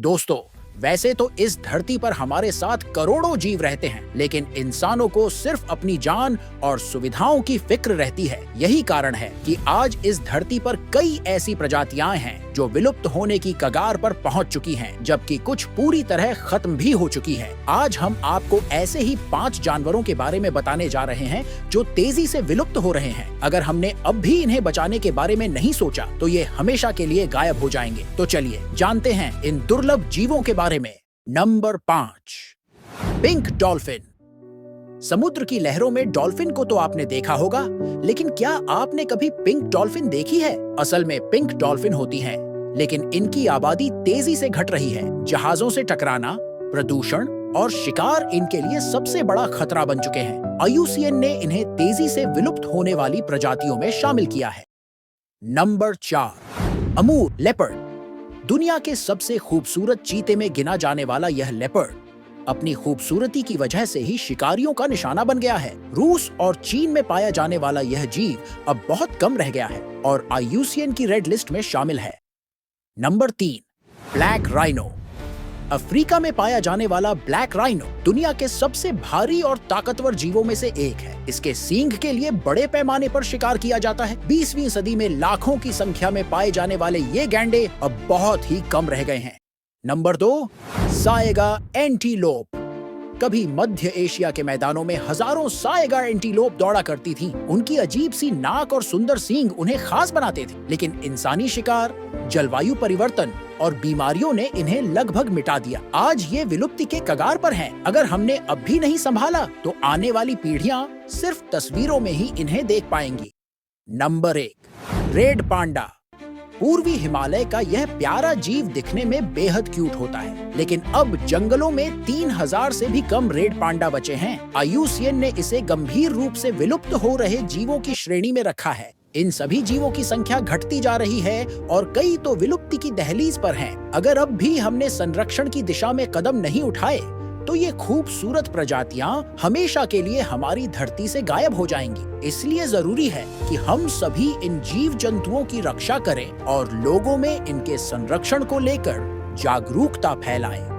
दोस्तों, वैसे तो इस धरती पर हमारे साथ करोड़ों जीव रहते हैं, लेकिन इंसानों को सिर्फ अपनी जान और सुविधाओं की फिक्र रहती है। यही कारण है कि आज इस धरती पर कई ऐसी प्रजातियां हैं जो विलुप्त होने की कगार पर पहुंच चुकी हैं, जबकि कुछ पूरी तरह खत्म भी हो चुकी हैं। आज हम आपको ऐसे ही 5 जानवरों के बारे में बताने जा रहे हैं जो तेजी से विलुप्त हो रहे हैं। अगर हमने अब भी इन्हें बचाने के बारे में नहीं सोचा तो ये हमेशा के लिए गायब हो जाएंगे। तो चलिए जानते हैं इन दुर्लभ जीवों के बारे में। Number 5, pink dolphin. समुद्र की लहरों में डॉल्फिन को तो आपने देखा होगा, लेकिन क्या आपने कभी पिंक डॉल्फिन देखी है? असल में पिंक डॉल्फिन होती हैं, लेकिन इनकी आबादी तेजी से घट रही है। जहाजों से टकराना, प्रदूषण और शिकार इनके लिए सबसे बड़ा खतरा बन चुके हैं। IUCN ने इन्हें तेजी से विलुप्त होने वाली प्रजातियों में शामिल किया है। Number 4, Amur leopard. दुनिया के सबसे खूबसूरत चीते में गिना जाने वाला यह लेपर्ड अपनी खूबसूरती की वजह से ही शिकारियों का निशाना बन गया है। रूस और चीन में पाया जाने वाला यह जीव अब बहुत कम रह गया है और IUCN की रेड लिस्ट में शामिल है। Number 3, black rhino. अफ्रीका में पाया जाने वाला ब्लैक राइनो दुनिया के सबसे भारी और ताकतवर जीवों में से एक है। इसके सींग के लिए बड़े पैमाने पर शिकार किया जाता है। 20वीं सदी में लाखों की संख्या में पाए जाने वाले ये गैंडे अब बहुत ही कम रह गए हैं। Number 2, saiga antelope. कभी मध्य एशिया के मैदानों में हजारों साएगा एंटीलोप दौड़ा करती थीं। उनकी अजीब सी नाक और सुंदर सींग उन्हें खास बनाते थे, लेकिन इंसानी शिकार, जलवायु परिवर्तन और बीमारियों ने इन्हें लगभग मिटा दिया। आज ये विलुप्ति के कगार पर हैं। अगर हमने अब भी नहीं संभाला तो आने वाली पीढ़ियां सिर्फ तस्वीरों में ही इन्हें देख पाएंगी। Number 1, red panda. पूर्वी हिमालय का यह प्यारा जीव दिखने में बेहद क्यूट होता है, लेकिन अब जंगलों में 3000 से भी कम रेड पांडा बचे हैं। IUCN ने इसे गंभीर रूप से विलुप्त हो रहे जीवों की श्रेणी में रखा है। इन सभी जीवों की संख्या घटती जा रही है और कई तो विलुप्ति की दहलीज पर हैं। अगर अब भी हमने संरक्षण की दिशा में कदम नहीं उठाए तो ये खूबसूरत प्रजातियां हमेशा के लिए हमारी धरती से गायब हो जाएंगी। इसलिए जरूरी है कि हम सभी इन जीव जंतुओं की रक्षा करें और लोगों में इनके संरक्षण को लेकर जागरूकता फैलाएं।